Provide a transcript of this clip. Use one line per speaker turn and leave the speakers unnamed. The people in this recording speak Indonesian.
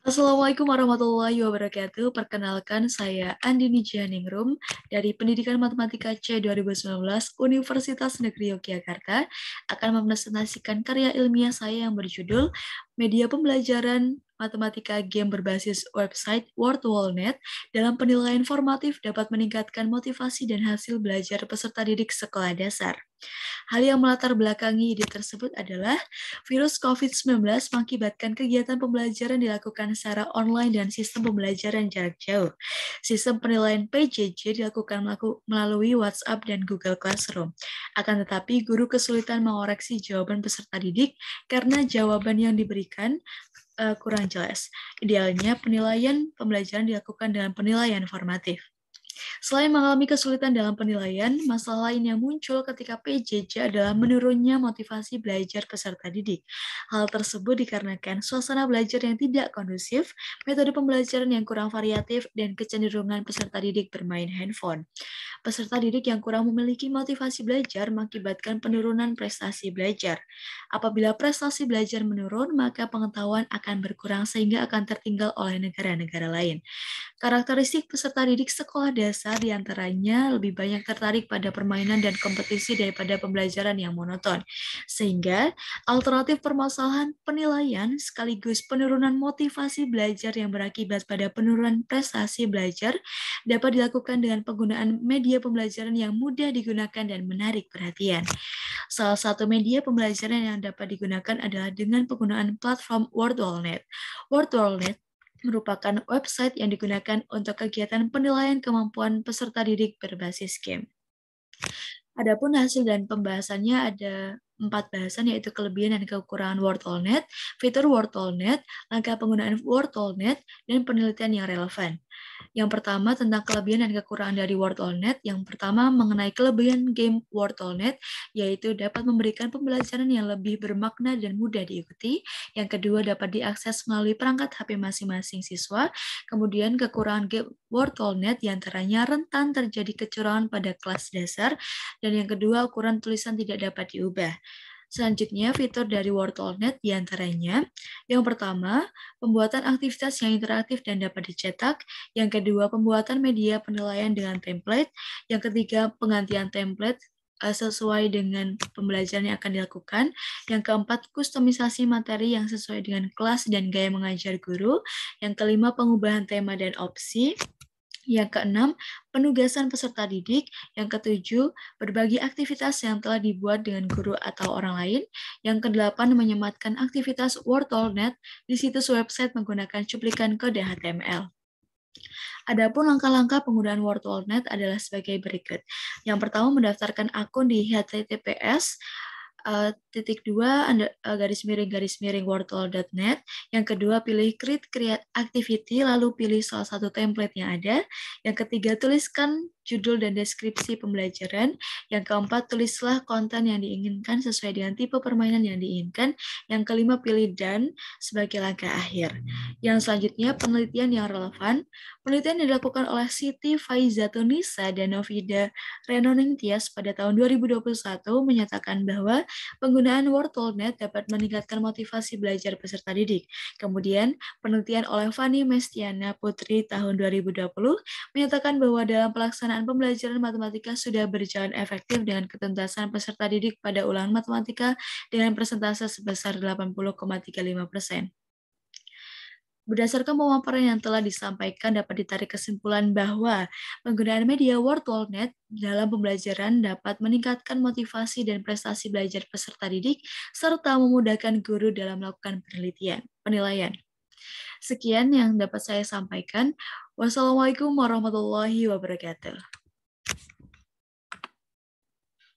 Assalamualaikum warahmatullahi wabarakatuh. Perkenalkan, saya Andini Jahaningrum dari Pendidikan Matematika C 2019 Universitas Negeri Yogyakarta akan mempresentasikan karya ilmiah saya yang berjudul Media Pembelajaran Matematika Game berbasis website WordWallNet dalam penilaian formatif dapat meningkatkan motivasi dan hasil belajar peserta didik sekolah dasar. Hal yang melatar belakangi ide tersebut adalah virus COVID-19 mengakibatkan kegiatan pembelajaran dilakukan secara online dan sistem pembelajaran jarak jauh. Sistem penilaian PJJ dilakukan melalui WhatsApp dan Google Classroom. Akan tetapi, guru kesulitan mengoreksi jawaban peserta didik karena jawaban yang diberikan kurang jelas. Idealnya, penilaian pembelajaran dilakukan dengan penilaian formatif. Selain mengalami kesulitan dalam penilaian, masalah lain yang muncul ketika PJJ adalah menurunnya motivasi belajar peserta didik. Hal tersebut dikarenakan suasana belajar yang tidak kondusif, metode pembelajaran yang kurang variatif, dan kecenderungan peserta didik bermain handphone. Peserta didik yang kurang memiliki motivasi belajar mengakibatkan penurunan prestasi belajar. Apabila prestasi belajar menurun, maka pengetahuan akan berkurang sehingga akan tertinggal oleh negara-negara lain. Karakteristik peserta didik sekolah dasar diantaranya lebih banyak tertarik pada permainan dan kompetisi daripada pembelajaran yang monoton. Sehingga alternatif permasalahan penilaian sekaligus penurunan motivasi belajar yang berakibat pada penurunan prestasi belajar dapat dilakukan dengan penggunaan media pembelajaran yang mudah digunakan dan menarik perhatian. Salah satu media pembelajaran yang dapat digunakan adalah dengan penggunaan platform WordWallNet. WordWallNet merupakan website yang digunakan untuk kegiatan penilaian kemampuan peserta didik berbasis game. Adapun hasil dan pembahasannya ada 4 bahasan, yaitu kelebihan dan kekurangan WordWallNet, fitur WordWallNet, langkah penggunaan WordWallNet, dan penelitian yang relevan. Yang pertama tentang kelebihan dan kekurangan dari WordWallNet. Yang pertama mengenai kelebihan game WordWallNet, yaitu dapat memberikan pembelajaran yang lebih bermakna dan mudah diikuti. Yang kedua dapat diakses melalui perangkat HP masing-masing siswa. Kemudian kekurangan game WordWallNet diantaranya rentan terjadi kecurangan pada kelas dasar. Dan yang kedua, ukuran tulisan tidak dapat diubah. Selanjutnya, fitur dari WordWallNet diantaranya, yang pertama, pembuatan aktivitas yang interaktif dan dapat dicetak. Yang kedua, pembuatan media penilaian dengan template. Yang ketiga, penggantian template sesuai dengan pembelajaran yang akan dilakukan. Yang keempat, kustomisasi materi yang sesuai dengan kelas dan gaya mengajar guru. Yang kelima, pengubahan tema dan opsi. Yang keenam, penugasan peserta didik. Yang ketujuh, berbagi aktivitas yang telah dibuat dengan guru atau orang lain. Yang kedelapan, menyematkan aktivitas WordWallNet di situs website menggunakan cuplikan kode HTML. Adapun langkah-langkah penggunaan WordWallNet adalah sebagai berikut. Yang pertama, mendaftarkan akun di https garis miring wordwall.net. Yang kedua, pilih create activity, lalu pilih salah satu template yang ada. Yang ketiga, tuliskan judul dan deskripsi pembelajaran. Yang keempat, tulislah konten yang diinginkan sesuai dengan tipe permainan yang diinginkan. Yang kelima, pilih done sebagai langkah akhir. Yang selanjutnya, penelitian yang relevan. Penelitian yang dilakukan oleh Siti Faizatunisa dan Novida Renoningtyas pada tahun 2021 menyatakan bahwa penggunaan WordWallNet dapat meningkatkan motivasi belajar peserta didik. Kemudian, penelitian oleh Fani Mestiana Putri tahun 2020 menyatakan bahwa dalam pelaksanaan pembelajaran matematika sudah berjalan efektif dengan ketuntasan peserta didik pada ulangan matematika dengan persentase sebesar 80,35%. Berdasarkan pemaparan yang telah disampaikan, dapat ditarik kesimpulan bahwa penggunaan media WordWallNet dalam pembelajaran dapat meningkatkan motivasi dan prestasi belajar peserta didik, serta memudahkan guru dalam melakukan penilaian. Sekian yang dapat saya sampaikan. Wassalamualaikum warahmatullahi wabarakatuh.